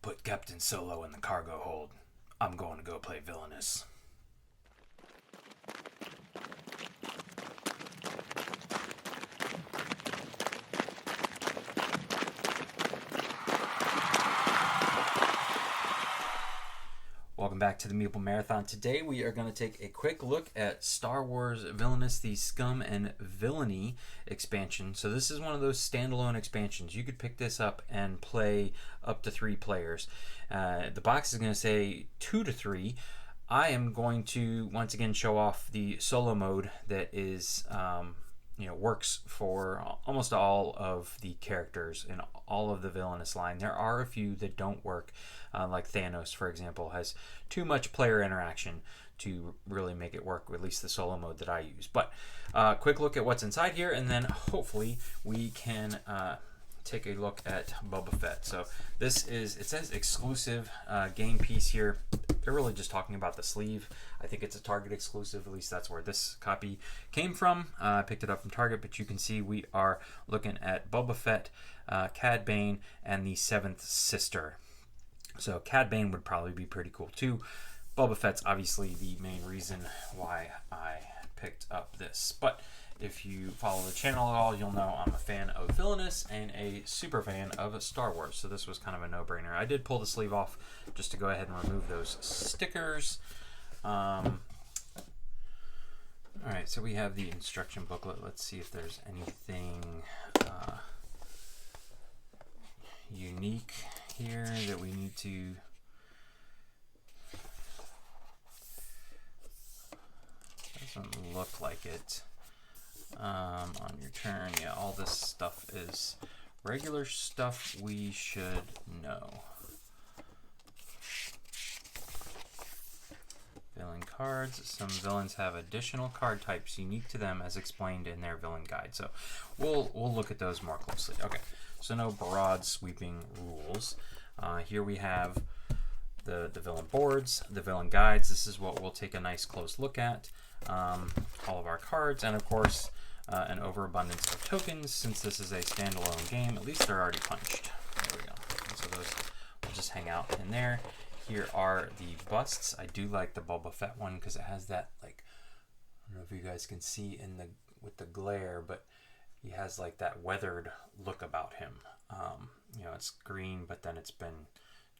Put Captain Solo in the cargo hold. I'm going to go play Villainous. Welcome back to the Meeple Marathon. Today we are going to take a quick look at Star Wars Villainous, the Scum and Villainy expansion. So this is one of those standalone expansions. You could pick this up and play up to 3 players. The box is going to say 2 to 3. I am going to once again show off the solo mode that is works for almost all of the characters in all of the Villainous line. There are a few that don't work, like Thanos, for example, has too much player interaction to really make it work, at least the solo mode that I use. But quick look at what's inside here, and then hopefully we can take a look at Boba Fett. So this is, it says exclusive game piece here. They're really just talking about the sleeve. I think it's a Target exclusive, at least that's where this copy came from. I picked it up from Target, but you can see we are looking at Boba Fett, Cad Bane, and the 7th sister. So Cad Bane would probably be pretty cool too. Boba Fett's obviously the main reason why I picked up this. But if you follow the channel at all, you'll know I'm a fan of Villainous and a super fan of Star Wars. So this was kind of a no-brainer. I did pull the sleeve off just to go ahead and remove those stickers. Alright, so we have the instruction booklet. Let's see if there's anything unique here that we need to... Doesn't look like it. On your turn, yeah, all this stuff is regular stuff we should know. Villain cards. Some villains have additional card types unique to them as explained in their villain guide. So we'll look at those more closely. Okay, so no broad sweeping rules. Here we have the villain boards, the villain guides. This is what we'll take a nice close look at. All of our cards, and of course an overabundance of tokens. Since this is a standalone game, at least they're already punched. There we go. And so those will just hang out in there. Here are the busts. I do like the Boba Fett one because it has that, like, I don't know if you guys can see in the with the glare, but he has like that weathered look about him. It's green, but then it's been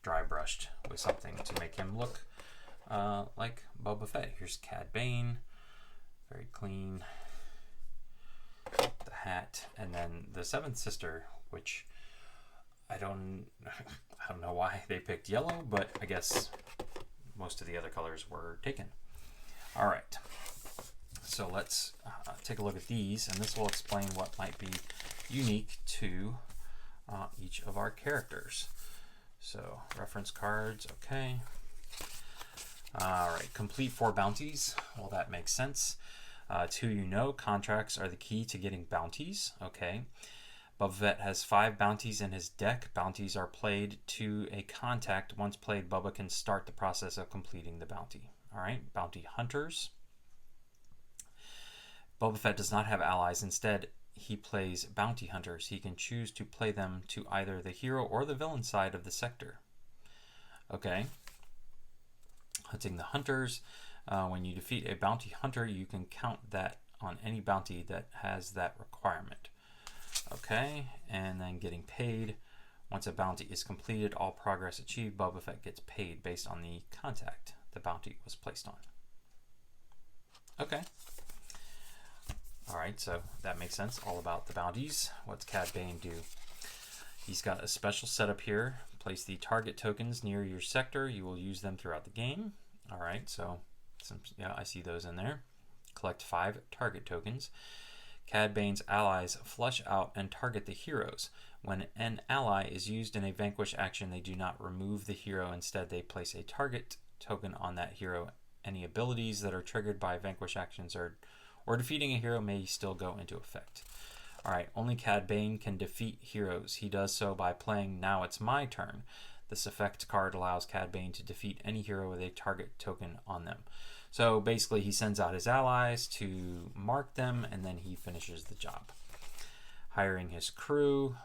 dry brushed with something to make him look like Boba Fett. Here's Cad Bane, very clean. The hat, and then the 7th sister, which I don't know why they picked yellow, but I guess most of the other colors were taken. All right, so let's take a look at these, and this will explain what might be unique to each of our characters. So reference cards, okay. All right, complete 4 bounties. Well, that makes sense. Contracts are the key to getting bounties. Okay. Boba Fett has 5 bounties in his deck. Bounties are played to a contact. Once played, Boba can start the process of completing the bounty. All right. Bounty hunters. Boba Fett does not have allies. Instead, he plays bounty hunters. He can choose to play them to either the hero or the villain side of the sector. Okay. Hunting the hunters. When you defeat a bounty hunter, you can count that on any bounty that has that requirement. Okay, and then getting paid. Once a bounty is completed, all progress achieved, Boba Fett gets paid based on the contact the bounty was placed on. Okay. Alright, so that makes sense. All about the bounties. What's Cad Bane do? He's got a special setup here. Place the target tokens near your sector. You will use them throughout the game. Alright, so yeah, I see those in there. Collect 5 target tokens. Cad Bane's allies flush out and target the heroes. When an ally is used in a vanquish action, they do not remove the hero. Instead, they place a target token on that hero. Any abilities that are triggered by vanquish actions or defeating a hero may still go into effect. Alright, only Cad Bane can defeat heroes. He does so by playing Now It's My Turn. This effect card allows Cad Bane to defeat any hero with a target token on them. So basically he sends out his allies to mark them, and then he finishes the job. Hiring his crew.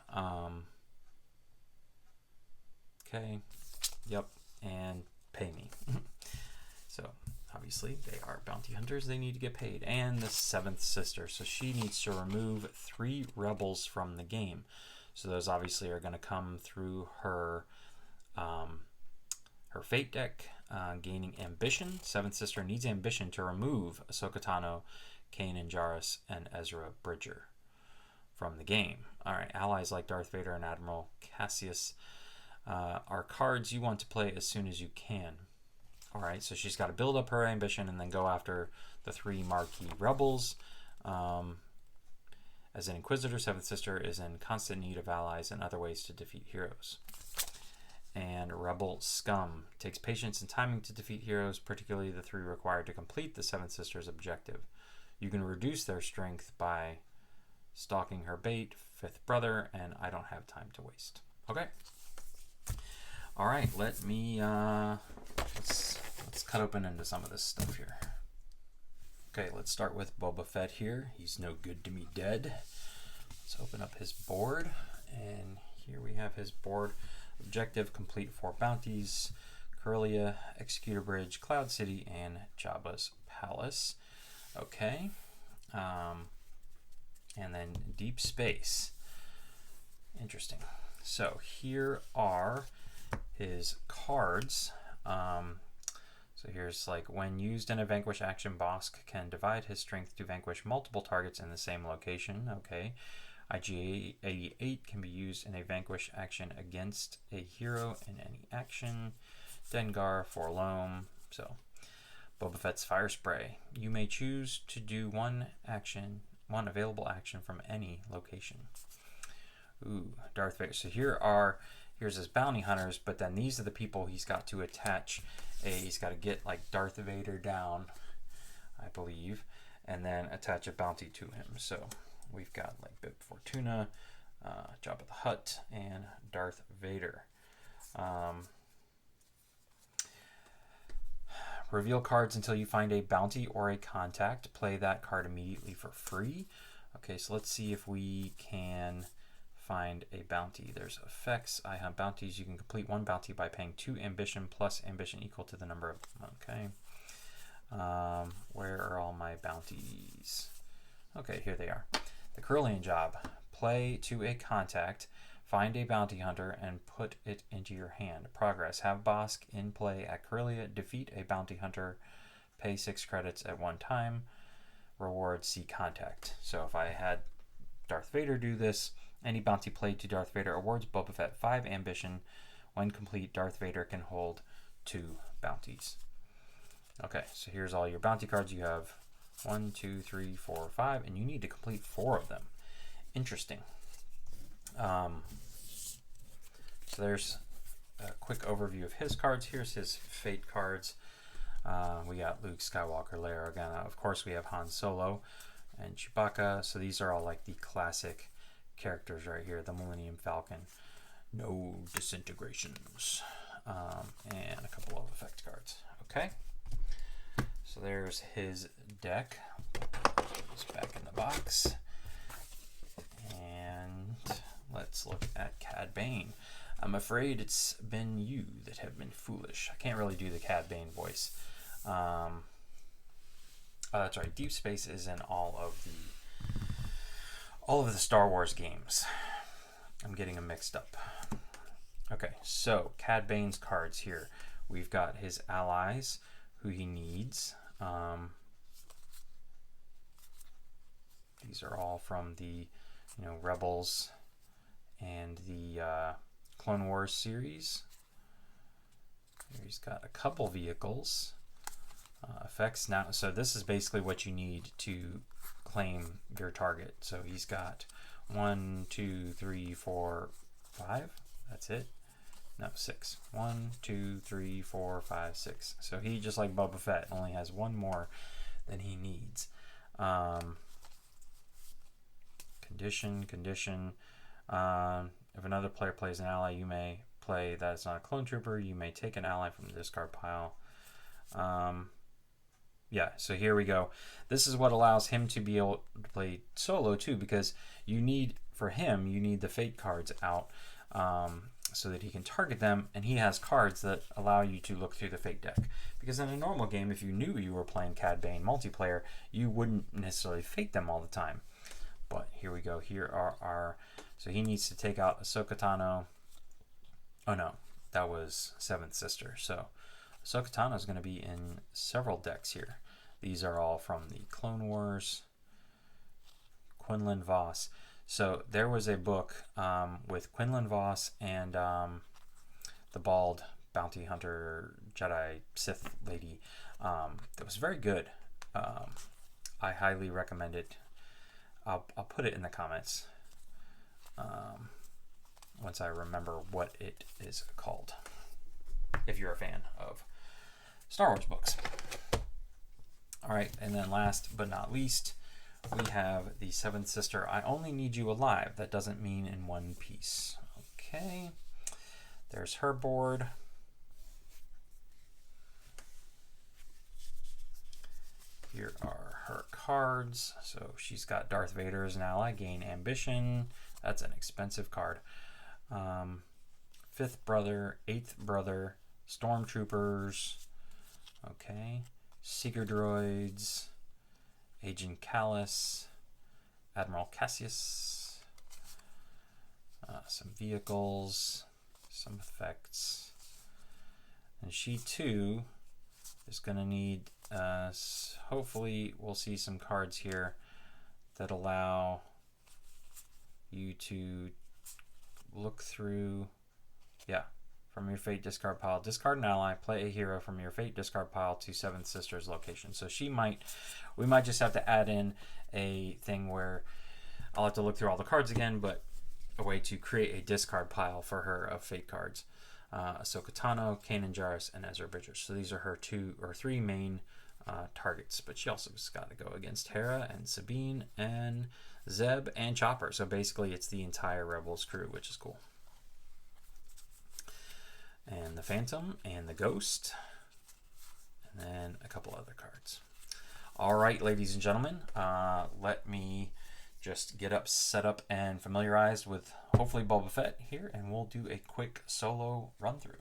Okay. Yep, and pay me. So obviously they are bounty hunters. They need to get paid. And the seventh sister. So she needs to remove 3 rebels from the game. So those obviously are going to come through her her fate deck, gaining ambition. Seventh sister needs ambition to remove Ahsoka Tano, Kanan Jarrus, and Ezra Bridger from the game. All right, allies like Darth Vader and Admiral Cassius are cards you want to play as soon as you can. All right, so she's got to build up her ambition and then go after the 3 marquee rebels. As an Inquisitor, Seventh Sister is in constant need of allies and other ways to defeat heroes. And Rebel Scum takes patience and timing to defeat heroes, particularly the 3 required to complete the Seventh Sister's objective. You can reduce their strength by stalking her bait, fifth brother, and I don't have time to waste. Okay. All right, let me let's cut open into some of this stuff here. Okay, let's start with Boba Fett here. He's no good to me dead. Let's open up his board, and here we have his board. Objective: complete 4 bounties: Corellia, Executor Bridge, Cloud City, and Jabba's Palace. Okay. And then Deep Space. Interesting. So here are his cards. So here's like, when used in a vanquish action, Bosk can divide his strength to vanquish multiple targets in the same location. Okay. IG-88 can be used in a vanquish action against a hero in any action. Dengar, Forlom. So Boba Fett's Fire Spray. You may choose to do one available action from any location. Ooh, Darth Vader. So here's his bounty hunters, but then these are the people he's got to attach. He's got to get like Darth Vader down, I believe, and then attach a bounty to him. So we've got like Bib Fortuna, Jabba the Hutt, and Darth Vader. Reveal cards until you find a bounty or a contact. Play that card immediately for free. Okay, so let's see if we can find a bounty. There's effects. I have bounties. You can complete 1 bounty by paying 2 ambition plus ambition equal to the number of... Okay. Where are all my bounties? Okay, here they are. The Corellian job. Play to a contact. Find a bounty hunter and put it into your hand. Progress. Have Bosk in play at Corellia. Defeat a bounty hunter. Pay 6 credits at one time. Reward, see contact. So if I had Darth Vader do this, any bounty played to Darth Vader awards Boba Fett 5 ambition. When complete, Darth Vader can hold 2 bounties. Okay, so here's all your bounty cards. You have 1, 2, 3, 4, 5, and you need to complete 4 of them. Interesting. So there's a quick overview of his cards. Here's his fate cards. We got Luke Skywalker, Leia Organa. Of course, we have Han Solo and Chewbacca. So these are all like the classic characters right here. The Millennium Falcon. No disintegrations. And a couple of effect cards. Okay. So there's his deck. It's back in the box. And let's look at Cad Bane. I'm afraid it's been you that have been foolish. I can't really do the Cad Bane voice. Oh, that's right. Deep Space is in all of the Star Wars games. I'm getting them mixed up. Okay, so Cad Bane's cards here. We've got his allies, who he needs. These are all from the, Rebels and the Clone Wars series. Here he's got a couple vehicles. Effects now. So this is basically what you need to claim your target. So he's got 1, 2, 3, 4, 5. That's it. No, 6. 1, 2, 3, 4, 5, 6. So he, just like Boba Fett, only has 1 more than he needs. Condition. If another player plays an ally, you may play that is not a clone trooper. You may take an ally from the discard pile. Yeah, so here we go. This is what allows him to be able to play solo too, because you need the fate cards out. so that he can target them, and he has cards that allow you to look through the fate deck. Because in a normal game, if you knew you were playing Cad Bane multiplayer, you wouldn't necessarily fate them all the time. But here we go. Here are our... So he needs to take out Ahsoka Tano. Oh no, that was Seventh Sister. So Ahsoka Tano is going to be in several decks here. These are all from the Clone Wars. Quinlan Voss. So there was a book with Quinlan Voss and the bald bounty hunter Jedi Sith lady that was very good. I highly recommend it. I'll put it in the comments once I remember what it is called, if you're a fan of Star Wars books. All right, and then last but not least, we have the Seventh Sister. I only need you alive. That doesn't mean in one piece. Okay, there's her board. Here are her cards. So she's got Darth Vader as an ally, gain ambition. That's an expensive card. Fifth brother, eighth brother, stormtroopers. Okay, seeker droids, Agent Callus, Admiral Cassius, some vehicles, some effects, and she too is going to need. Hopefully, we'll see some cards here that allow you to look through. Yeah. From your fate discard pile, discard an ally, play a hero from your fate discard pile to Seventh Sister's location. So we might just have to add in a thing where I'll have to look through all the cards again, but a way to create a discard pile for her of fate cards. Ahsoka Tano, Kanan Jarrus, and Ezra Bridgers. So these are her 2 or 3 main targets, but she also has got to go against Hera and Sabine and Zeb and Chopper. So basically it's the entire Rebels crew, which is cool. And the Phantom and the Ghost, and then a couple other cards. All right, ladies and gentlemen, let me just get set up and familiarized with hopefully Boba Fett here, and we'll do a quick solo run through.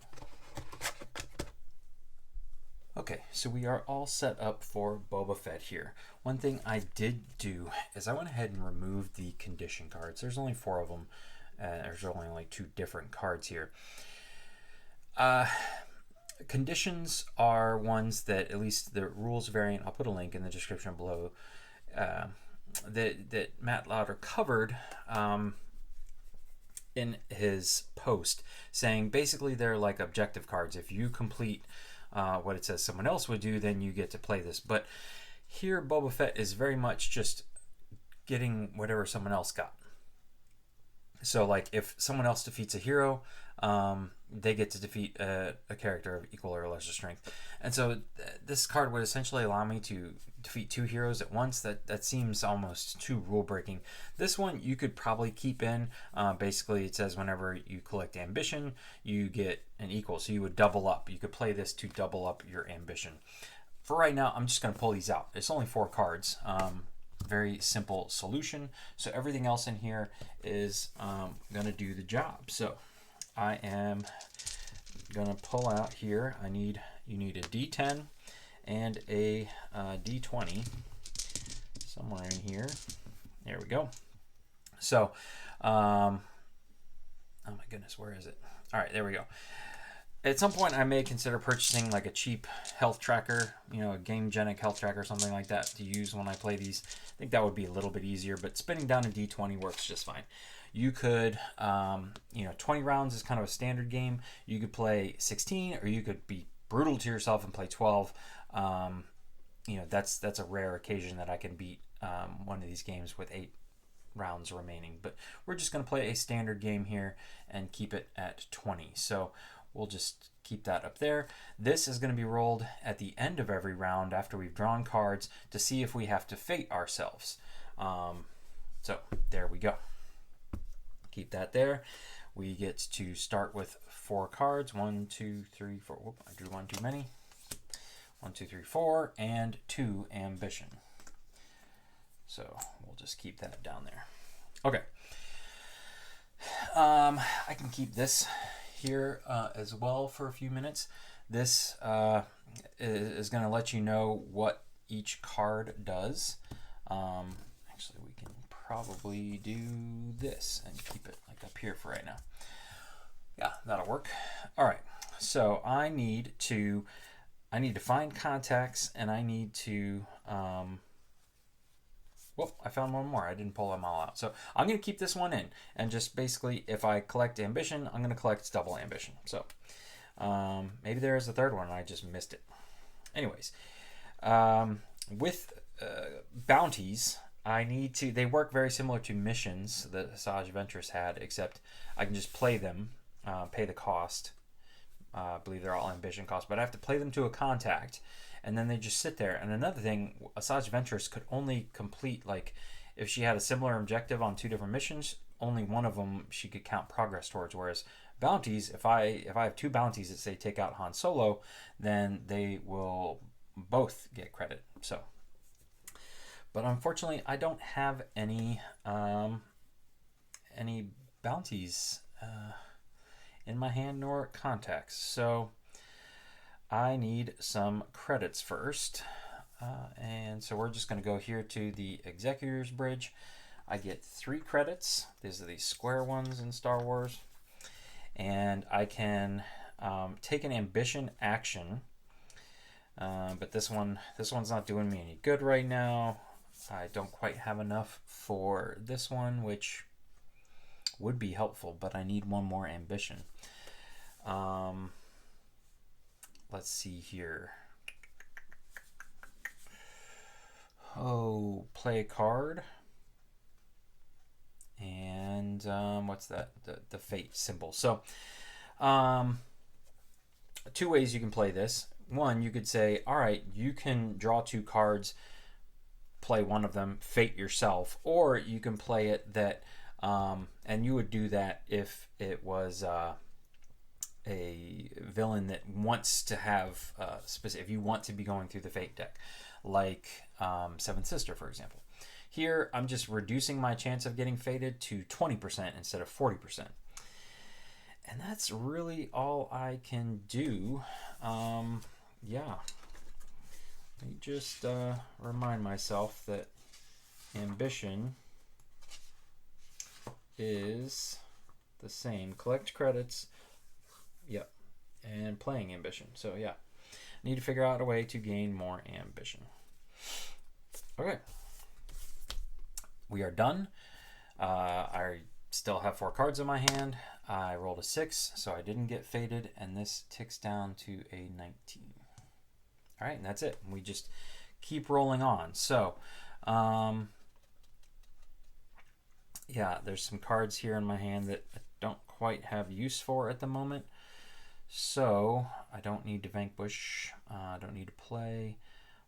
Okay, so we are all set up for Boba Fett here. One thing I did do is I went ahead and removed the condition cards. There's only 4 of them. There's only like 2 different cards here. Conditions are ones that, at least the rules variant, I'll put a link in the description below, that Matt Lauder covered in his post, saying basically they're like objective cards. If you complete what it says someone else would do, then you get to play this. But here Boba Fett is very much just getting whatever someone else got. So like if someone else defeats a hero, they get to defeat a character of equal or lesser strength. And so this card would essentially allow me to defeat 2 heroes at once. That seems almost too rule breaking. This one you could probably keep in. Basically it says whenever you collect ambition, you get an equal. So you would double up. You could play this to double up your ambition. For right now, I'm just going to pull these out. It's only 4 cards. Very simple solution. So everything else in here is going to do the job. So I am going to pull out here. You need a D10 and a D20 somewhere in here. There we go. So, oh my goodness, where is it? All right, there we go. At some point, I may consider purchasing like a cheap health tracker, a Gamegenic health tracker, something like that, to use when I play these. I think that would be a little bit easier, but spinning down a D20 works just fine. You could, 20 rounds is kind of a standard game. You could play 16, or you could be brutal to yourself and play 12. That's a rare occasion that I can beat one of these games with 8 rounds remaining. But we're just going to play a standard game here and keep it at 20. So we'll just keep that up there. This is going to be rolled at the end of every round after we've drawn cards to see if we have to fate ourselves. So there we go. Keep that there. We get to start with 4 cards. 1, 2, 3, 4. Whoop, I drew 1 too many. 1, 2, 3, 4, and 2 ambition. So we'll just keep that down there. Okay. I can keep this here as well for a few minutes. This is going to let you know what each card does. Actually, we can probably do this and keep it like up here for right now. Yeah, that'll work. All right, so I need to find contacts, and I need to well, I found one more. I didn't pull them all out. So I'm going to keep this one in. And just basically, if I collect ambition, I'm going to collect double ambition. So maybe there is a third one and I just missed it. Anyways, with bounties, they work very similar to missions that Asajj Ventress had, except I can just play them, pay the cost. I believe they're all ambition costs, but I have to play them to a contact, and then they just sit there. And another thing, Asajj Ventress could only complete, like, if she had a similar objective on 2 different missions, only one of them she could count progress towards. Whereas bounties, if I have 2 bounties that say take out Han Solo, then they will both get credit. So, but unfortunately, I don't have any bounties in my hand nor contacts. So I need some credits first. And so we're just going to go here to the Executor's Bridge. I get 3 credits. These are the square ones in Star Wars. And I can take an ambition action. But this one's not doing me any good right now. I don't quite have enough for this one, which would be helpful, but I need one more ambition. Let's see here. Oh, play a card. And what's that? The fate symbol. So 2 ways you can play this. One, you could say, all right, you can draw 2 cards, play one of them, fate yourself, or you can play it that and you would do that if it was a villain that wants to have specific. If you want to be going through the fate deck, like Seventh Sister, for example. Here, I'm just reducing my chance of getting fated to 20% instead of 40%, and that's really all I can do. Yeah. Let me just remind myself that ambition is the same. Collect credits. Yep. And playing ambition. So yeah. Need to figure out a way to gain more ambition. Okay. We are done. I still have 4 cards in my hand. I rolled a 6, so I didn't get fated, and this ticks down to a 19. All right, and that's it. We just keep rolling on. So, yeah, there's some cards here in my hand that I don't quite have use for at the moment. So, I don't need to vanquish. I don't need to play.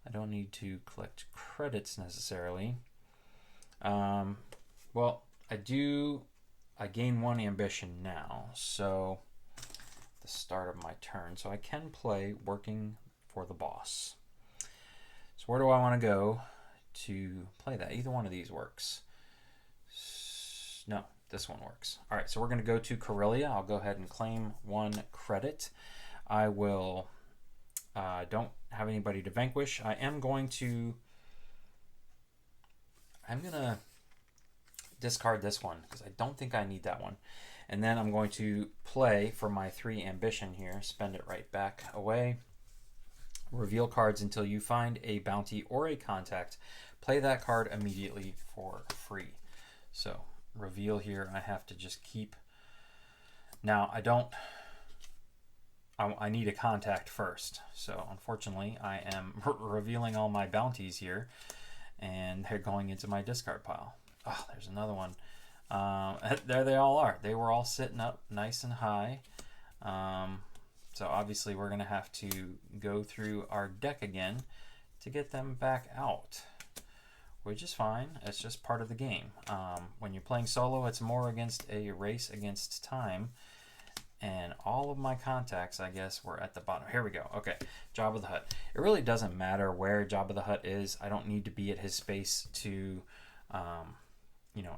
I don't need to collect credits necessarily. Well, I gain 1 ambition now. So, the start of my turn. So, I can play working for the boss. So where do I want to go to play that? Either one of these works. No, this one works. All right, so we're going to go to Corellia. I'll go ahead and claim 1 credit. I will don't have anybody to vanquish. I'm going to discard this one because I don't think I need that one. And then I'm going to play for my 3 ambition here. Spend it right back away. Reveal cards until you find a bounty or a contact. Play that card immediately for free. So reveal here. I have to just keep. Now I need a contact first. So unfortunately I am revealing all my bounties here, and they're going into my discard pile. Oh, there's another one. There they all are. They were all sitting up nice and high. So obviously we're going to have to go through our deck again to get them back out, which is fine. It's just part of the game. When you're playing solo, it's more against a race against time. And all of my contacts, I guess, were at the bottom. Here we go. Okay, Jabba the Hutt. It really doesn't matter where Jabba the Hutt is. I don't need to be at his space to,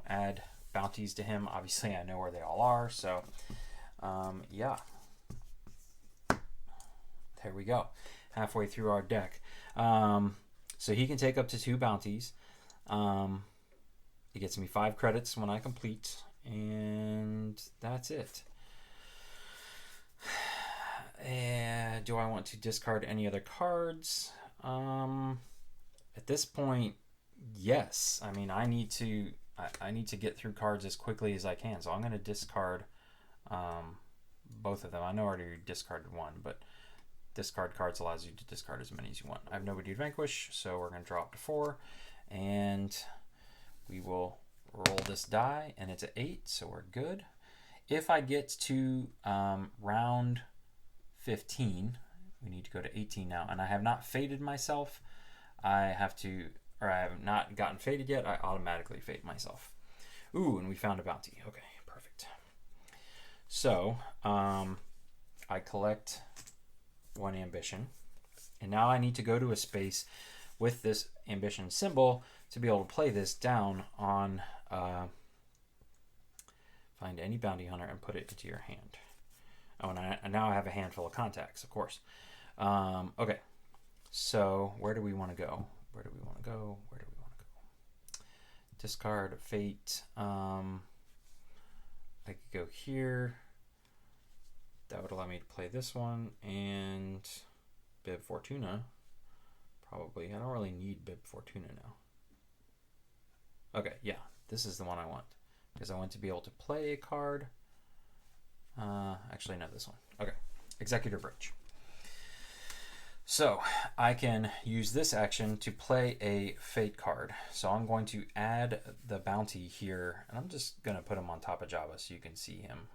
add bounties to him. Obviously, I know where they all are, so Yeah. There we go. Halfway through our deck. So he can take up to 2 bounties. He gets me 5 credits when I complete. And that's it. And do I want to discard any other cards? At this point, yes. I mean, I need to get through cards as quickly as I can. So I'm going to discard both of them. I know I already discarded one, but discard cards allows you to discard as many as you want. I have nobody to vanquish, so we're going to drop to 4. And we will roll this die, and it's an 8, so we're good. If I get to round 15, we need to go to 18 now, and I have not faded myself. I have not gotten faded yet. I automatically fade myself. Ooh, and we found a bounty. Okay, perfect. So I collect 1 ambition, and now I need to go to a space with this ambition symbol to be able to play this down on find any bounty hunter and put it into your hand. Oh, and now I have a handful of contacts, of course. Okay, so where do we want to go? Where do we want to go? Where do we want to go? Discard fate. I could go here. That would allow me to play this one and Bib Fortuna. Probably. I don't really need Bib Fortuna now. Okay, yeah, this is the one I want because I want to be able to play a card. Actually, no, this one. Okay, Executor Bridge. So I can use this action to play a fate card. So I'm going to add the bounty here, and I'm just going to put him on top of Jabba so you can see him.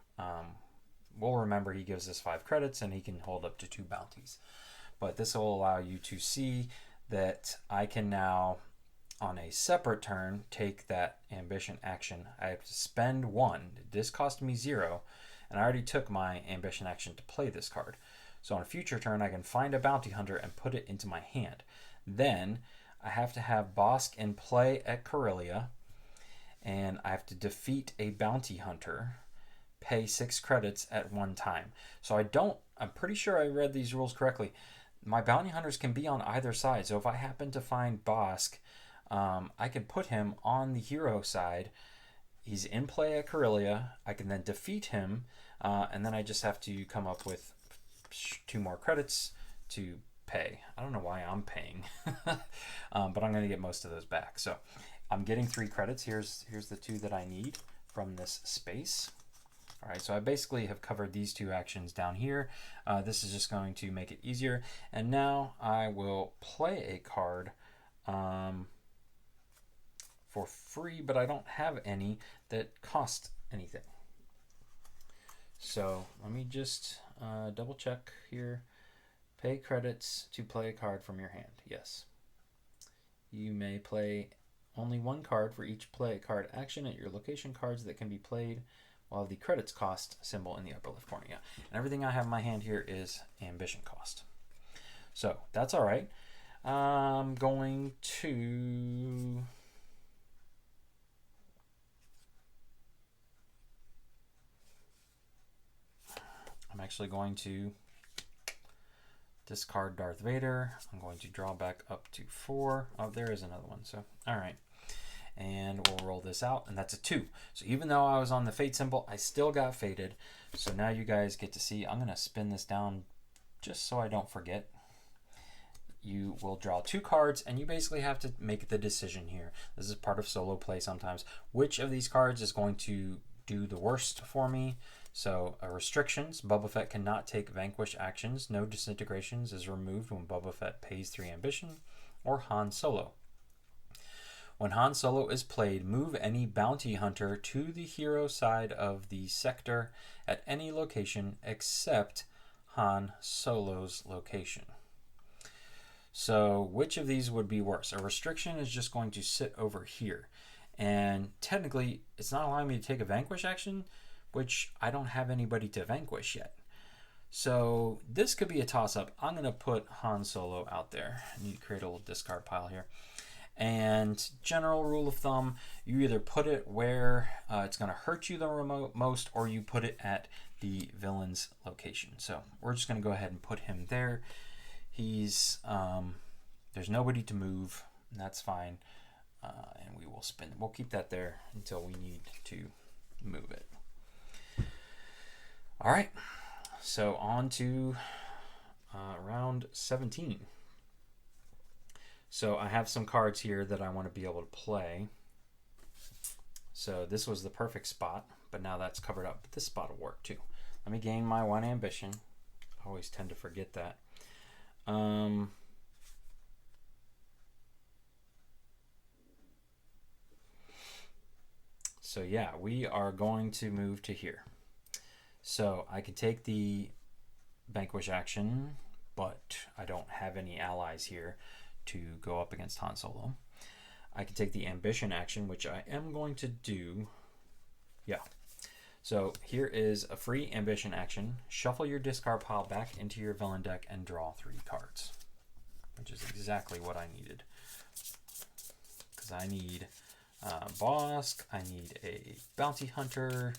We'll remember he gives us 5 credits, and he can hold up to 2 bounties. But this will allow you to see that I can now, on a separate turn, take that ambition action. I have to spend 1. This cost me 0, and I already took my ambition action to play this card. So on a future turn, I can find a bounty hunter and put it into my hand. Then I have to have Bosk in play at Corellia, and I have to defeat a bounty hunter, pay 6 credits at one time. So I'm pretty sure I read these rules correctly. My bounty hunters can be on either side. So if I happen to find Bosk, I can put him on the hero side. He's in play at Corellia. I can then defeat him, and then I just have to come up with 2 more credits to pay. I don't know why I'm paying, but I'm going to get most of those back. So I'm getting 3 credits. Here's the 2 that I need from this space. All right, so I basically have covered these 2 actions down here. This is just going to make it easier. And now I will play a card for free, but I don't have any that cost anything. So let me just double check here. Pay credits to play a card from your hand. Yes. You may play only 1 card for each play card action at your location. Cards that can be played while the credits cost symbol in the upper left corner. Yeah. And everything I have in my hand here is ambition cost. So that's all right. I'm going to... I'm actually going to discard Darth Vader. I'm going to draw back up to 4. Oh, there is another one. So, all right. And we'll roll this out, and that's a 2. So even though I was on the fate symbol, I still got faded. So now you guys get to see. I'm going to spin this down just so I don't forget. You will draw 2 cards, and you basically have to make the decision here. This is part of solo play sometimes. Which of these cards is going to do the worst for me? So restrictions, Boba Fett cannot take vanquish actions. No disintegrations is removed when Boba Fett pays 3 ambition. Or Han Solo. When Han Solo is played, move any bounty hunter to the hero side of the sector at any location except Han Solo's location. So which of these would be worse? A restriction is just going to sit over here. And technically, it's not allowing me to take a vanquish action, which I don't have anybody to vanquish yet. So this could be a toss-up. I'm going to put Han Solo out there. I need to create a little discard pile here. And general rule of thumb, you either put it where it's going to hurt you the most, or you put it at the villain's location. So we're just going to go ahead and put him there. He's there's nobody to move, and that's fine. And we will spin. We'll keep that there until we need to move it. All right, so on to round 17. So I have some cards here that I want to be able to play. So this was the perfect spot, but now that's covered up. But this spot will work too. Let me gain my 1 ambition. I always tend to forget that. So yeah, we are going to move to here. So I can take the Vanquish action, but I don't have any allies here to go up against Han Solo. I can take the Ambition action, which I am going to do. Yeah. So here is a free Ambition action. Shuffle your discard pile back into your villain deck and draw 3 cards, which is exactly what I needed. Because I need Bosk, I need a Bounty Hunter,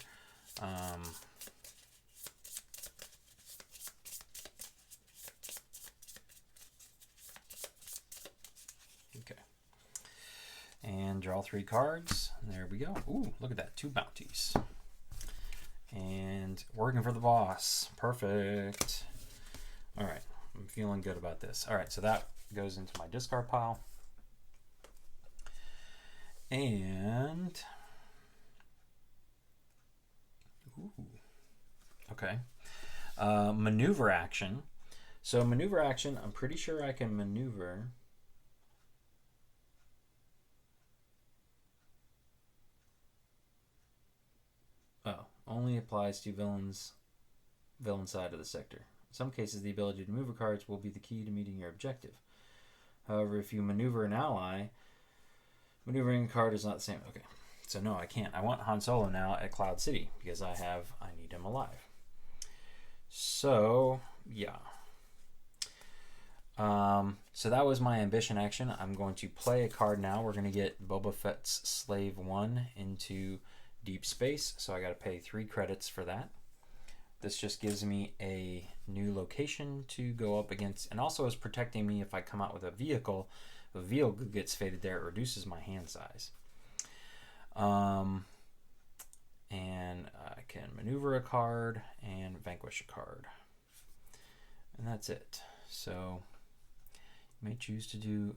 and draw 3 cards. There we go. Ooh, look at that. 2 bounties. And working for the boss. Perfect. All right. I'm feeling good about this. All right. So that goes into my discard pile. And ooh, okay. Maneuver action. So maneuver action, I'm pretty sure I can maneuver. Oh, only applies to villain side of the sector. In some cases, the ability to maneuver cards will be the key to meeting your objective. However, if you maneuver an ally, maneuvering a card is not the same. Okay, so no, I can't. I want Han Solo now at Cloud City because I need him alive. So, yeah. So that was my ambition action. I'm going to play a card now. We're going to get Boba Fett's Slave 1 into deep space, so I got to pay 3 credits for that. This just gives me a new location to go up against, and also is protecting me if I come out with a vehicle. If a vehicle gets faded there, it reduces my hand size. And I can maneuver a card and vanquish a card, and that's it. So you may choose to do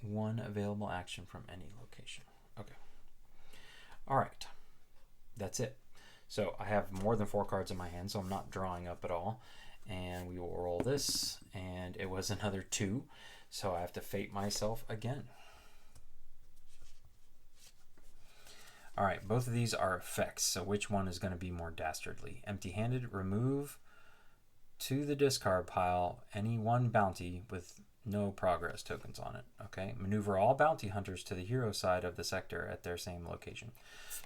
1 available action from any location. Okay. All right. That's it. So I have more than 4 cards in my hand, so I'm not drawing up at all. And we will roll this, and it was another 2, so I have to fate myself again. All right, both of these are effects, so which one is going to be more dastardly? Empty-handed, remove to the discard pile any 1 bounty with no progress tokens on it. Okay, maneuver all bounty hunters to the hero side of the sector at their same location.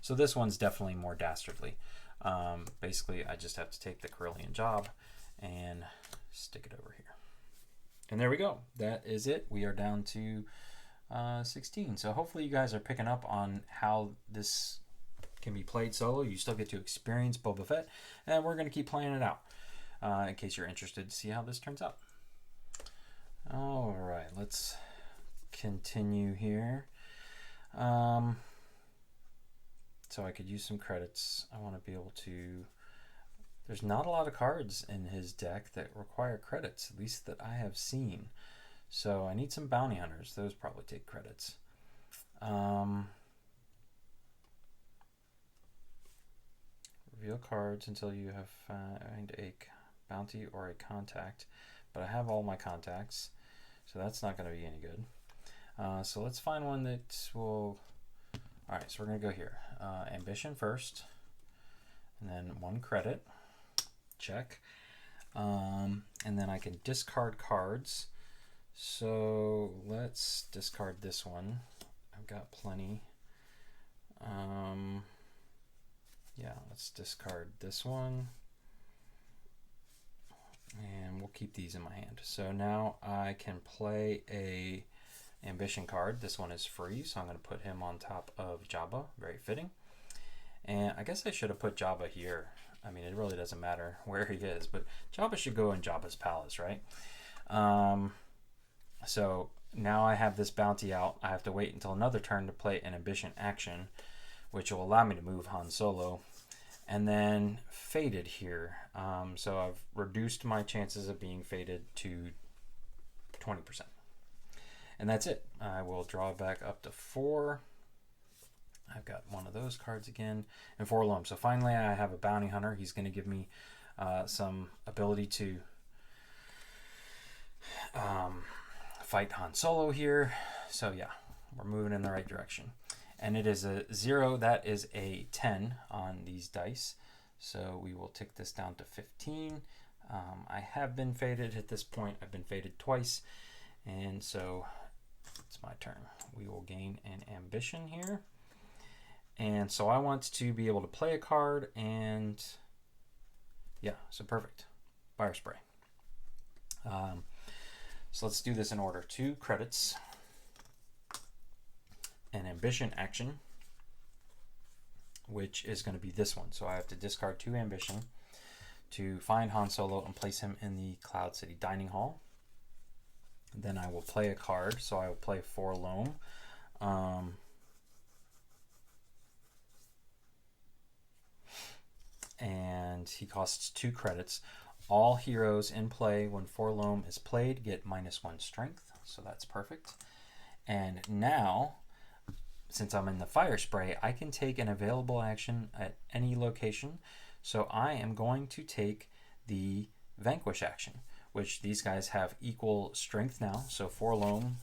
So this one's definitely more dastardly. Basically, I just have to take the Corellian job and stick it over here. And there we go. That is it. We are down to 16. So hopefully you guys are picking up on how this can be played solo. You still get to experience Boba Fett, and we're going to keep playing it out in case you're interested to see how this turns out. All right, let's continue here. So I could use some credits. I want to be able to... There's not a lot of cards in his deck that require credits, at least that I have seen. So I need some bounty hunters. Those probably take credits. Reveal cards until you have found a bounty or a contact. But I have all my contacts, so that's not going to be any good. So let's find one that will... All right, so we're going to go here. Ambition first, and then 1 credit. Check. And then I can discard cards. So let's discard this one. I've got plenty. Yeah, let's discard this one. And we'll keep these in my hand. So now I can play a ambition card. This one is free, so I'm going to put him on top of Jabba. Very fitting. And I guess I should have put Jabba here. I mean, it really doesn't matter where he is, but Jabba should go in Jabba's palace, right? So now I have this bounty out. I have to wait until another turn to play an ambition action, which will allow me to move Han Solo. And then faded here. So I've reduced my chances of being faded to 20%. And that's it. I will draw back up to 4. I've got one of those cards again. And 4 loam. So finally I have a bounty hunter. He's going to give me some ability to fight Han Solo here. So yeah, we're moving in the right direction. And it is a 0. That is a 10 on these dice. So we will tick this down to 15. I have been faded at this point. I've been faded twice. And so it's my turn. We will gain an ambition here. And so I want to be able to play a card. And yeah, so perfect. Fire spray. So let's do this in order. 2 credits. An ambition action, which is going to be this one. So I have to discard 2 ambition to find Han Solo and place him in the Cloud City Dining Hall. Then I will play a card. So I will play 4 loam. And he costs 2 credits. All heroes in play when 4 loam is played get -1 strength. So that's perfect. And now, since I'm in the fire spray, I can take an available action at any location. So I am going to take the vanquish action, which these guys have equal strength now. So 4 loam,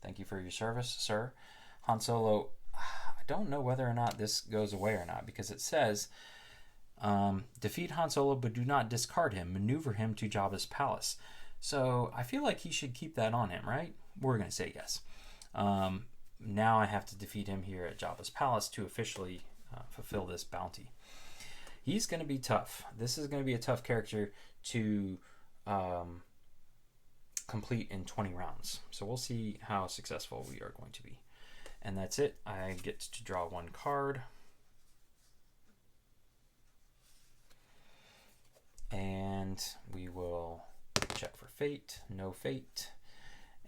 thank you for your service, sir. Han Solo, I don't know whether or not this goes away or not, because it says, defeat Han Solo but do not discard him. Maneuver him to Jabba's palace. So I feel like he should keep that on him, right? We're going to say yes. Now I have to defeat him here at Jabba's palace to officially fulfill this bounty. He's going to be tough. This is going to be a tough character to complete in 20 rounds. So we'll see how successful we are going to be. And that's it. I get to draw 1 card. And we will check for fate. No fate.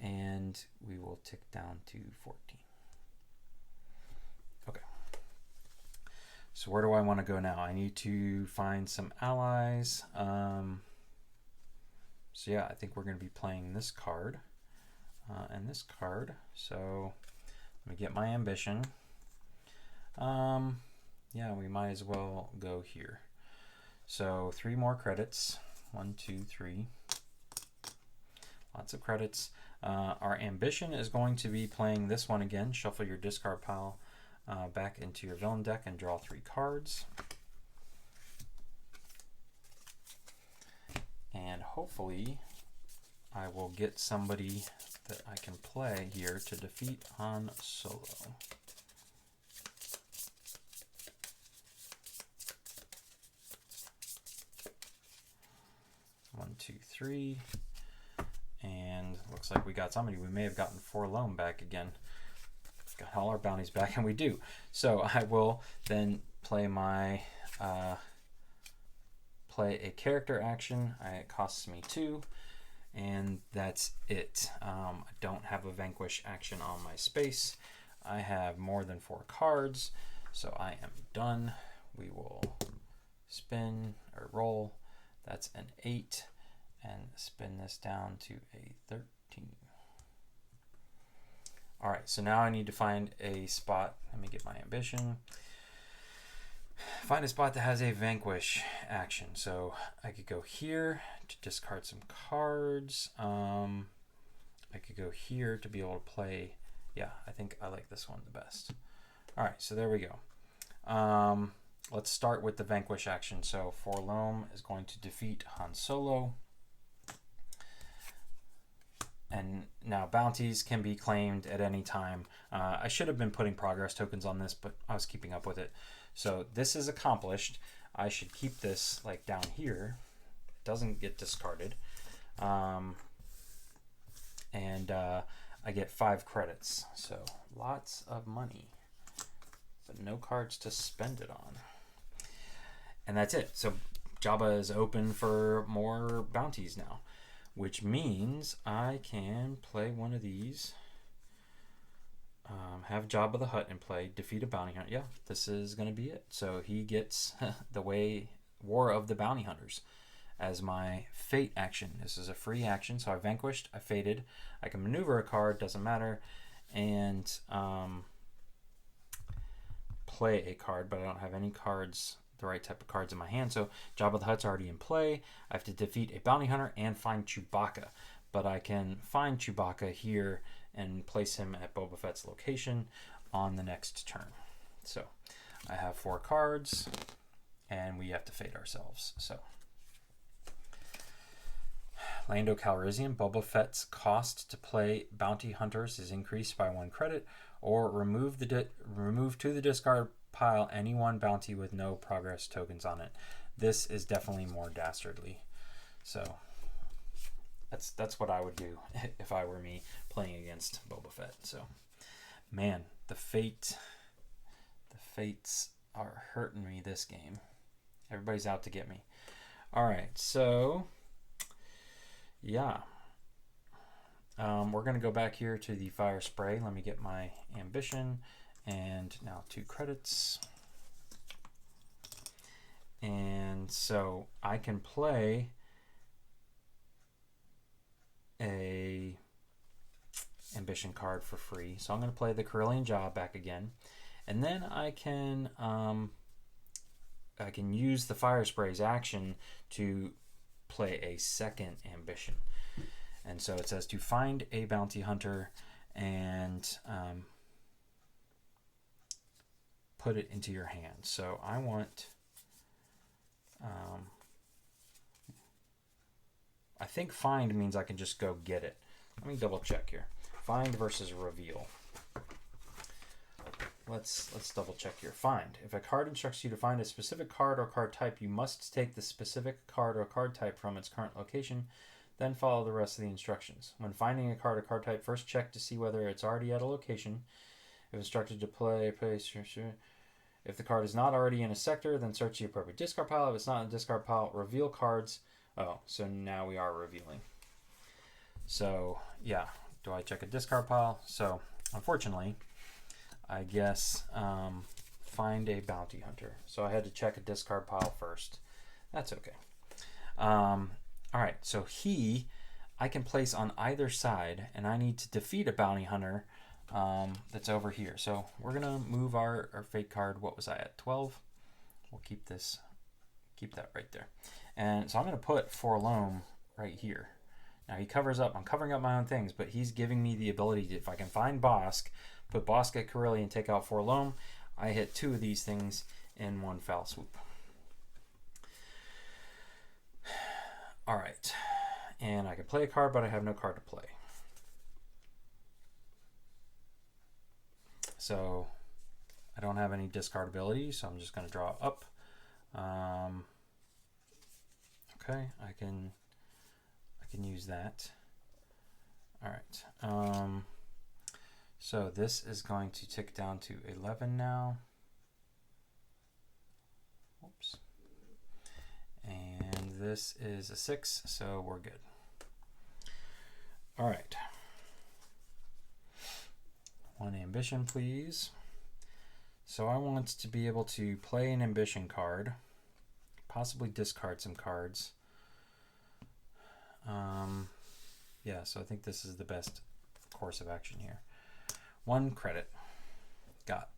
And we will tick down to 14. Okay. So where do I want to go now? I need to find some allies. So yeah, I think we're going to be playing this card and this card. So let me get my ambition. Yeah, we might as well go here. So 3 more credits. 1, 2, 3. Lots of credits. Our ambition is going to be playing this one again. Shuffle your discard pile back into your villain deck and draw 3 cards. And hopefully I will get somebody that I can play here to defeat Han Solo. One, 2, 3. And looks like we got somebody. We may have gotten 4 loam back again. Got all our bounties back, and we do. So I will then play my play a character action. It costs me 2, and that's it. I don't have a vanquish action on my space. I have more than 4 cards, so I am done. We will spin or roll. That's an 8, and spin this down to a 13. All right, so now I need to find a spot. Let me get my ambition. Find a spot that has a vanquish action. So I could go here to discard some cards. I could go here to be able to play. Yeah, I think I like this one the best. All right, so there we go. Let's start with the vanquish action. So 4 loam is going to defeat Han Solo. And now bounties can be claimed at any time. I should have been putting progress tokens on this, but I was keeping up with it. So this is accomplished. I should keep this like down here. It doesn't get discarded. And I get 5 credits. So lots of money, but no cards to spend it on. And that's it. So Jabba is open for more bounties now, which means I can play one of these. Have Jabba the Hutt in play, defeat a bounty hunter. Yeah, this is going to be it. So he gets the War of the Bounty Hunters as my fate action. This is a free action, so I vanquished, I fated. I can maneuver a card, doesn't matter, and play a card, but I don't have any cards, the right type of cards in my hand. So Jabba the Hutt's already in play. I have to defeat a bounty hunter and find Chewbacca, but I can find Chewbacca here and place him at Boba Fett's location on the next turn. So I have 4 cards, and we have to fate ourselves. So Lando Calrissian, Boba Fett's cost to play bounty hunters is increased by 1 credit, or remove to the discard pile any one bounty with no progress tokens on it. This is definitely more dastardly. So that's what I would do if I were me playing against Boba Fett. So, man, the fates are hurting me this game. Everybody's out to get me. All right, so yeah, we're gonna go back here to the fire spray. Let me get my ambition, and now 2 credits. And so I can play a ambition card for free. So I'm going to play the Corellian Jaw back again, and then I can use the fire spray's action to play a second ambition. And so it says to find a bounty hunter and put it into your hand. So I want I think find means I can just go get it. Let me double check here. Find versus reveal. Let's double check here. Find. If a card instructs you to find a specific card or card type, you must take the specific card or card type from its current location, then follow the rest of the instructions. When finding a card or card type, first check to see whether it's already at a location. If instructed to play, if the card is not already in a sector, then search the appropriate discard pile. If it's not in a discard pile, reveal cards. Oh, so now we are revealing. So, yeah. Do I check a discard pile? So, unfortunately, I guess find a bounty hunter. So I had to check a discard pile first. That's okay. All right, so I can place on either side, and I need to defeat a bounty hunter that's over here. So we're going to move our fate card. What was I at? 12? We'll keep that right there. And so I'm going to put Forlome right here. Now he covers up. I'm covering up my own things, but he's giving me the ability to, if I can find Bosk, put Bosk at Corelli and take out Forlome, I hit 2 of these things in one foul swoop. All right. And I can play a card, but I have no card to play. So I don't have any discard ability, so I'm just going to draw up. Okay, I can use that. All right. So this is going to tick down to 11 now. Oops. And this is a 6, so we're good. All right. 1 ambition, please. So I want to be able to play an ambition card, possibly discard some cards. Yeah, so I think this is the best course of action here. 1 credit. Got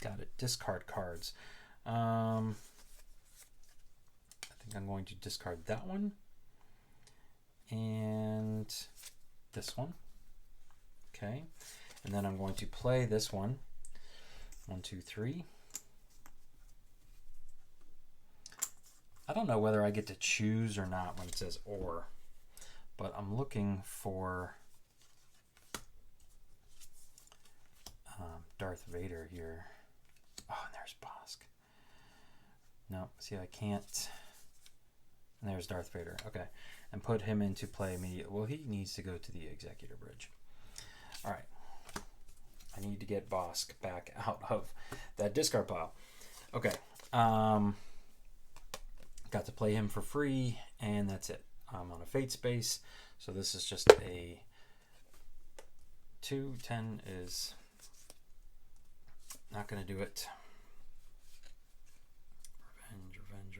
it. Discard cards. I think I'm going to discard that one. And this one. Okay. And then I'm going to play this one. 1, 2, 3. I don't know whether I get to choose or not when it says or, but I'm looking for Darth Vader here. Oh, and there's Bosk. No, see, I can't. And there's Darth Vader. Okay. And put him into play immediately. Well, he needs to go to the Executor Bridge. All right. I need to get Bosk back out of that discard pile. Okay. Got to play him for free, and that's it. I'm on a fate space, so this is just a 2-10 is not going to do it.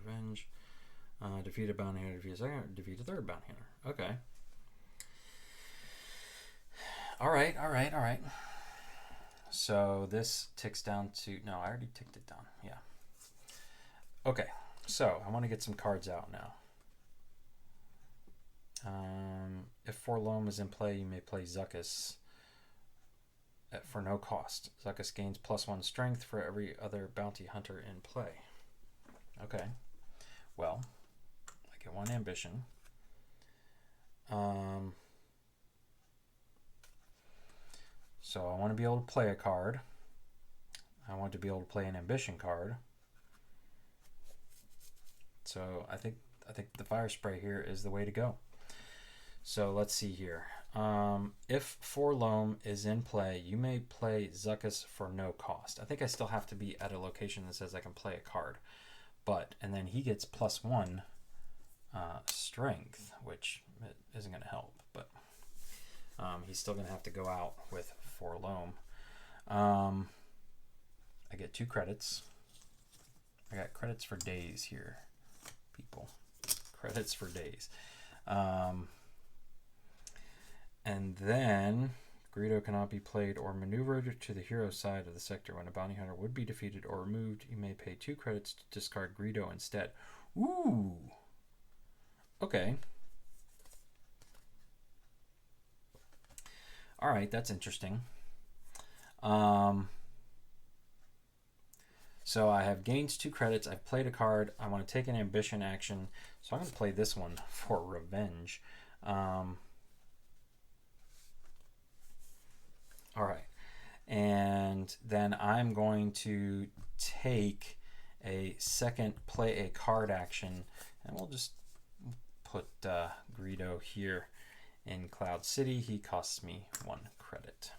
Revenge. Defeat a bounty hunter, defeat a second, defeat a third bounty hunter. Okay. All right. So this ticks down to, no, I already ticked it down. Yeah. Okay. So I want to get some cards out now. If Forlom is in play, you may play Zuckuss for no cost. Zuckuss gains +1 strength for every other bounty hunter in play. Okay. Well, I get 1 ambition. So I want to be able to play a card. I want to be able to play an ambition card. So I think the fire spray here is the way to go. So let's see here. If Forlom is in play, you may play Zuckuss for no cost. I think I still have to be at a location that says I can play a card. And then he gets +1 strength, which isn't going to help. But he's still going to have to go out with Forlom. I get 2 credits. I got credits for days here, people. Credits for days. And then Greedo cannot be played or maneuvered to the hero side of the sector. When a bounty hunter would be defeated or removed, you may pay 2 credits to discard Greedo instead. Ooh. Okay. All right, that's interesting. So I have gained 2 credits. I've played a card. I want to take an ambition action. So I'm going to play this one for revenge. All right. And then I'm going to take a second play a card action. And we'll just put Greedo here in Cloud City. He costs me 1 credit.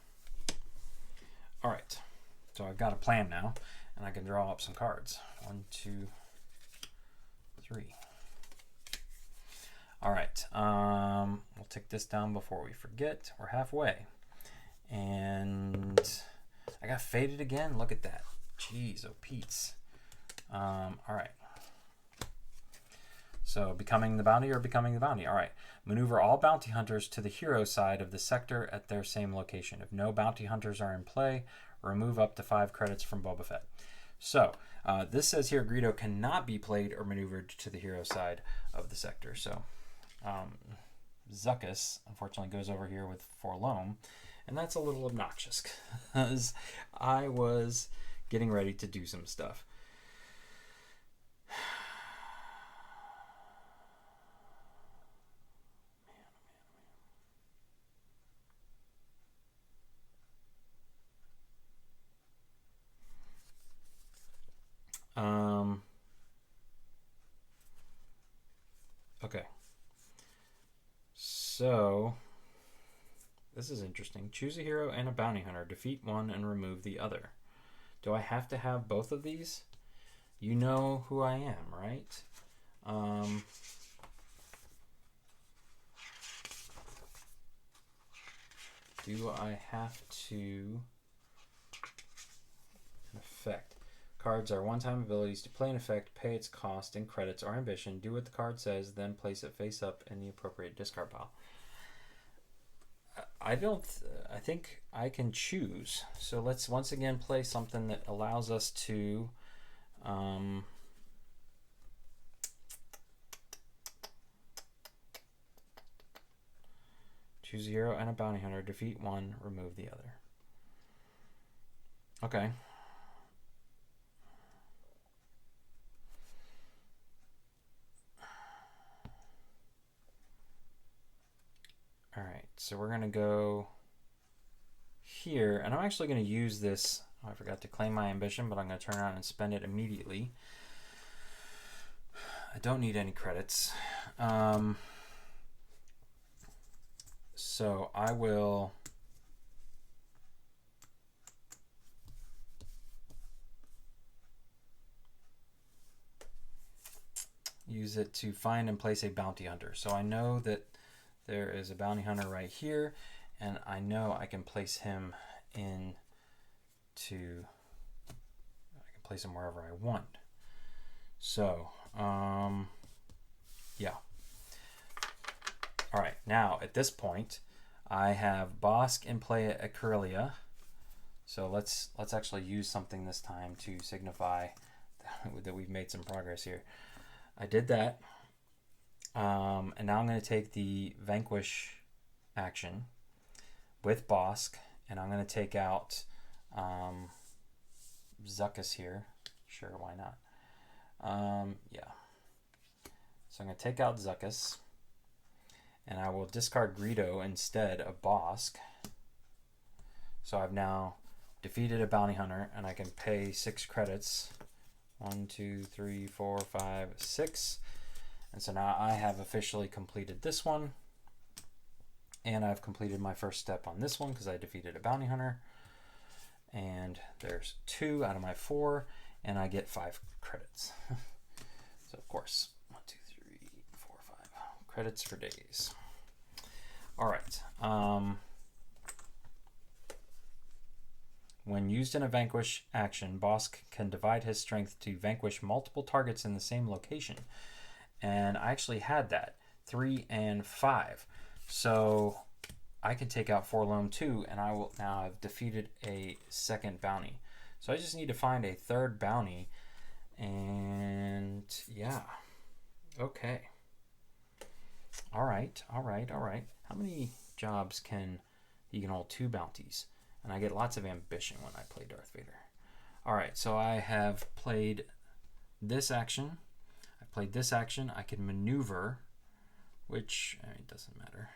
All right. So I've got a plan now. And I can draw up some cards. 1, 2, 3. All right. We'll take this down before we forget. We're halfway. And I got faded again. Look at that. Jeez, oh Pete's. All right. So becoming the bounty or becoming the bounty. All right. Maneuver all bounty hunters to the hero side of the sector at their same location. If no bounty hunters are in play, remove up to 5 credits from Boba Fett. So this says here Greedo cannot be played or maneuvered to the hero side of the sector. So Zuckuss unfortunately goes over here with Forlom, and that's a little obnoxious because I was getting ready to do some stuff. Okay. So this is interesting. Choose a hero and a bounty hunter. Defeat one and remove the other. Do I have to have both of these? You know who I am, right? Do I have to... An effect. Cards are one-time abilities. To play an effect, pay its cost in credits or ambition. Do what the card says, then place it face up in the appropriate discard pile. I think I can choose. So let's once again play something that allows us to choose a hero and a bounty hunter. Defeat one, remove the other. Okay. All right, so we're going to go here, and I'm actually going to use this. Oh, I forgot to claim my ambition, but I'm going to turn around and spend it immediately. I don't need any credits. So I will... use it to find and place a bounty hunter. So I know that there is a bounty hunter right here, and I know I can place him I can place him wherever I want. So, yeah. All right, now at this point, I have Bosk in play at Corellia. So let's actually use something this time to signify that we've made some progress here. I did that, and now I'm going to take the Vanquish action with Bosk, and I'm going to take out Zuckuss here. Sure, why not? Yeah. So I'm going to take out Zuckuss, and I will discard Greedo instead of Bosk. So I've now defeated a bounty hunter, and I can pay 6 credits. 1, 2, 3, 4, 5, 6. And so now I have officially completed this one. And I've completed my first step on this one because I defeated a bounty hunter. And there's 2 out of my 4, and I get 5 credits. So of course, 1, 2, 3, 4, 5 credits for days. All right. When used in a Vanquish action, Bosk can divide his strength to vanquish multiple targets in the same location. And I actually had that, 3 and 5. So I can take out Forlorn too, and I will now have defeated a second bounty. So I just need to find a third bounty, and yeah, okay. All right. How many jobs you can hold 2 bounties? And I get lots of ambition when I play Darth Vader. All right, so I have played this action. I can maneuver, which it doesn't matter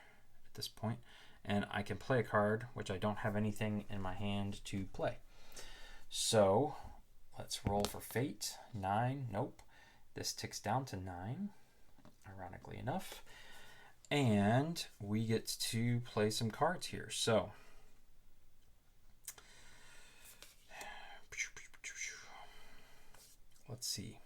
at this point. And I can play a card, which I don't have anything in my hand to play. So let's roll for fate. 9, nope. This ticks down to 9, ironically enough. And we get to play some cards here. So let's see.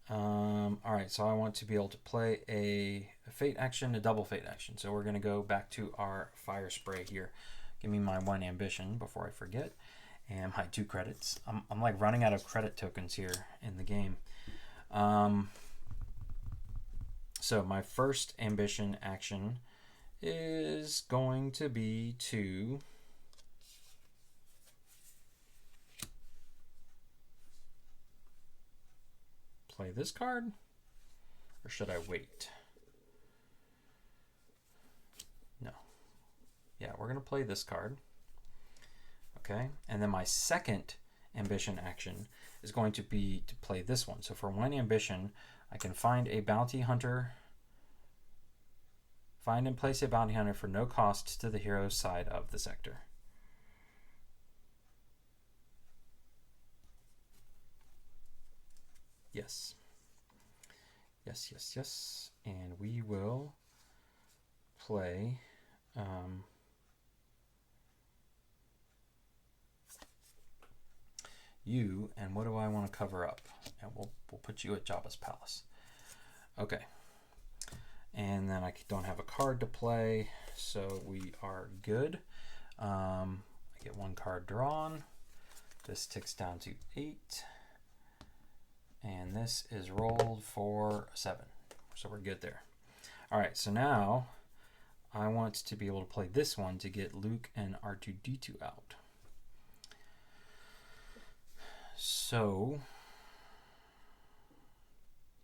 All right, so I want to be able to play a fate action, a double fate action. So we're going to go back to our fire spray here. Give me my 1 ambition before I forget, and my 2 credits. I'm like running out of credit tokens here in the game. So my first ambition action is going to be to play this card, or should I wait? No. Yeah, we're going to play this card. Okay, and then my second ambition action is going to be to play this one. So for 1 ambition, I can find a bounty hunter. Find and place a bounty hunter for no cost to the hero's side of the sector. Yes. Yes. And we will play you, and what do I want to cover up? And we'll put you at Jabba's palace. Okay. And then I don't have a card to play, so we are good. I get 1 card drawn. This ticks down to 8. And this is rolled for 7. So we're good there. All right, so now I want to be able to play this one to get Luke and R2-D2 out. So,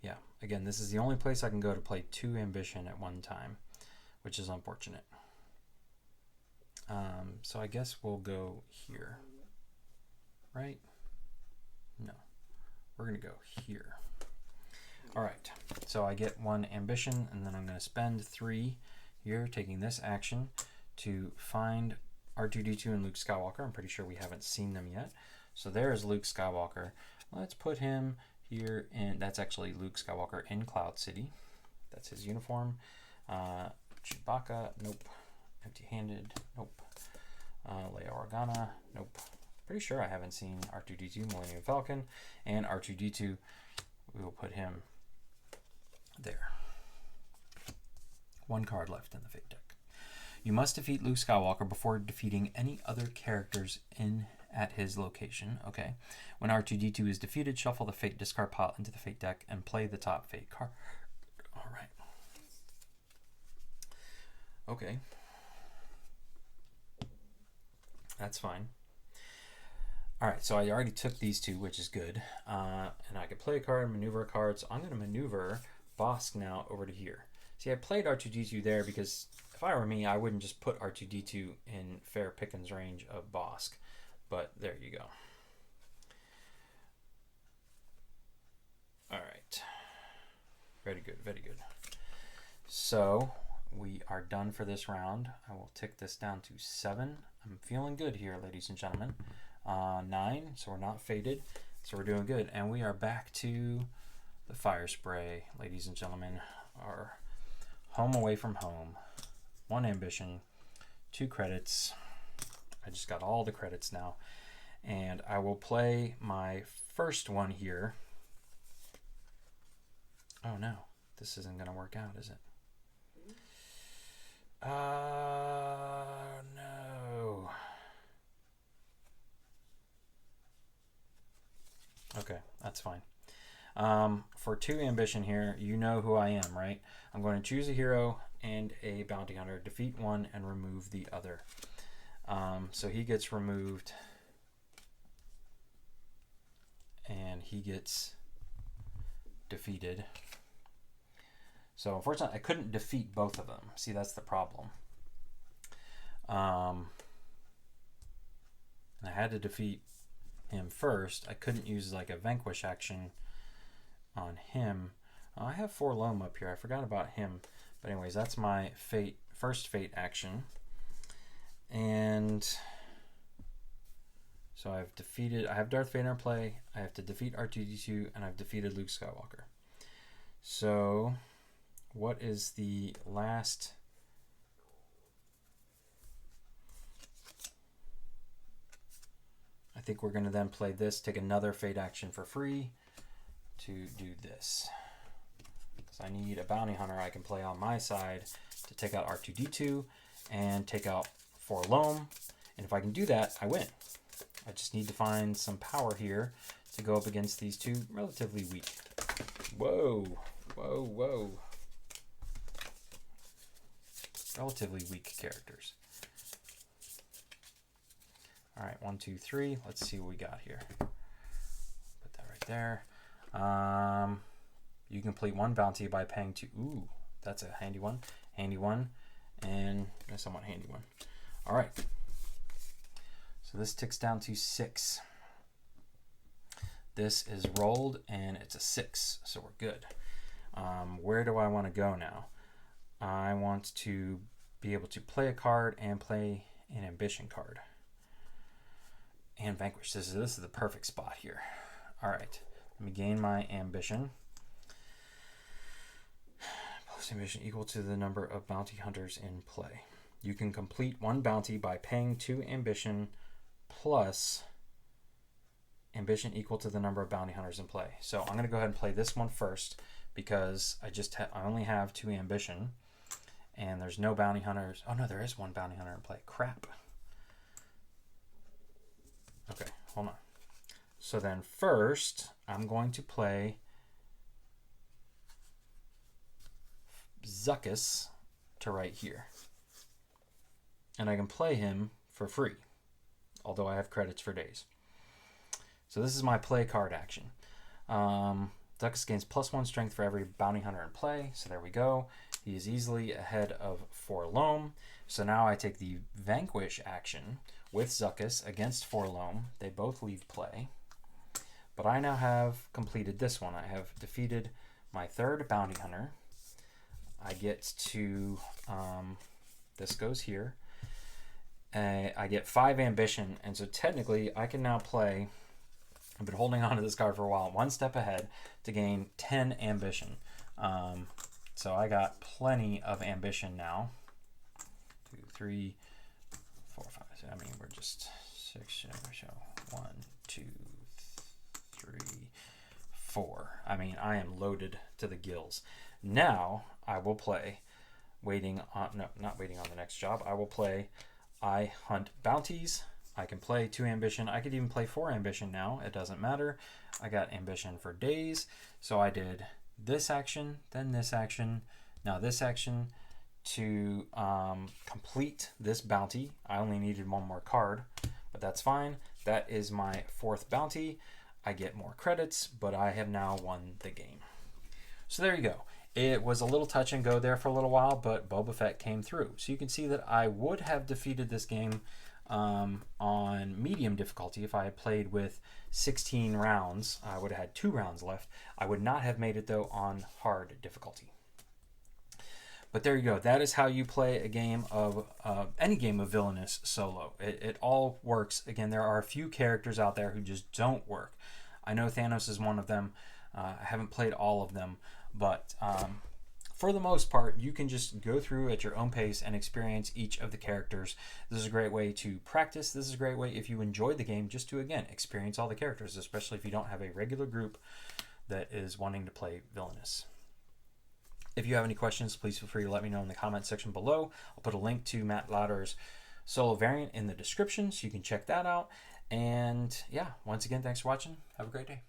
yeah, again, this is the only place I can go to play 2 ambition at one time, which is unfortunate. So I guess we'll go here, right? No. We're going to go here. All right, so I get 1 ambition, and then I'm going to spend 3 here, taking this action to find R2-D2 and Luke Skywalker. I'm pretty sure we haven't seen them yet. So there's Luke Skywalker. Let's put him here, and that's actually Luke Skywalker in Cloud City. That's his uniform. Chewbacca, nope. Empty-handed, nope. Leia Organa, nope. pretty sure I haven't seen R2-D2, Millennium Falcon, and R2-D2. We will put him there. One card left in the Fate deck. You must defeat Luke Skywalker before defeating any other characters at his location. Okay. When R2-D2 is defeated, shuffle the Fate discard pile into the Fate deck and play the top Fate card. All right. Okay. That's fine. All right, so I already took these two, which is good. And I could play a card, maneuver a card. So I'm going to maneuver Bosk now over to here. See, I played R2-D2 there because if I were me, I wouldn't just put R2-D2 in fair pickings range of Bosk. But there you go. All right. Very good, very good. So we are done for this round. I will tick this down to 7. I'm feeling good here, ladies and gentlemen. 9, so we're not faded. So we're doing good. And we are back to the fire spray, ladies and gentlemen. Our home away from home. 1 ambition, 2 credits. I just got all the credits now. And I will play my first one here. Oh no, this isn't going to work out, is it? No. Okay, that's fine. For 2 ambition here, you know who I am, right? I'm going to choose a hero and a bounty hunter, defeat one and remove the other. So he gets removed and he gets defeated. So unfortunately, I couldn't defeat both of them. See, that's the problem. And I had to defeat him first. I couldn't use like a vanquish action on him. I have 4 loam up here. I forgot about him. But anyways, that's my first fate action. And so I have Darth Vader in play. I have to defeat R2-D2 and I've defeated Luke Skywalker. So what is the last? I think we're going to then play this, take another fate action for free to do this. Because I need a bounty hunter I can play on my side to take out R2-D2 and take out 4 loam. And if I can do that, I win. I just need to find some power here to go up against these 2 relatively weak. Whoa, whoa, whoa. Relatively weak characters. All right, 1, 2, 3. Let's see what we got here. Put that right there. You complete 1 bounty by paying 2. Ooh, that's a handy one. Handy one, and a somewhat handy one. All right. So this ticks down to 6. This is rolled, and it's a 6, so we're good. Where do I want to go now? I want to be able to play a card and play an ambition card. And vanquish. This is the perfect spot here. All right. Let me gain my ambition. Plus ambition equal to the number of bounty hunters in play. You can complete 1 bounty by paying 2 ambition plus ambition equal to the number of bounty hunters in play. So I'm going to go ahead and play this one first because I only have 2 ambition and there's no bounty hunters. Oh no, there is 1 bounty hunter in play. Crap. Okay, hold on. So then first, I'm going to play Zuckuss to right here. And I can play him for free, although I have credits for days. So this is my play card action. Zuckuss gains +1 strength for every bounty hunter in play. So there we go. He is easily ahead of 4 loam. So now I take the vanquish action with Zuckuss against 4 loam. They both leave play. But I now have completed this one. I have defeated my 3rd bounty hunter. I get to, this goes here. I get 5 ambition, and so technically I can now play, I've been holding on to this card for a while, 1 step ahead to gain 10 ambition. So I got plenty of ambition now. 2, 3, 4, 5. I mean, we're just 6, 7, 1, 2, 3, 4. I mean, I am loaded to the gills. Now I will play not waiting on the next job. I will play I hunt bounties. I can play 2 ambition. I could even play 4 ambition now. It doesn't matter. I got ambition for days. So I did this action, then this action, now this action to complete this bounty. I only needed 1 more card, but that's fine. That is my 4th bounty. I get more credits, but I have now won the game. So there you go. It was a little touch and go there for a little while, but Boba Fett came through. So you can see that I would have defeated this game on medium difficulty if I had played with 16 rounds. I would have had 2 rounds left. I would not have made it, though, on hard difficulty. But there you go. That is how you play a game of any game of Villainous solo. It all works. Again, there are a few characters out there who just don't work. I know Thanos is one of them. I haven't played all of them, but for the most part, you can just go through at your own pace and experience each of the characters. This is a great way to practice. This is a great way, if you enjoyed the game, just to, again, experience all the characters, especially if you don't have a regular group that is wanting to play Villainous. If you have any questions, please feel free to let me know in the comment section below. I'll put a link to Matt Lauder's solo variant in the description so you can check that out. And yeah, once again, thanks for watching. Have a great day.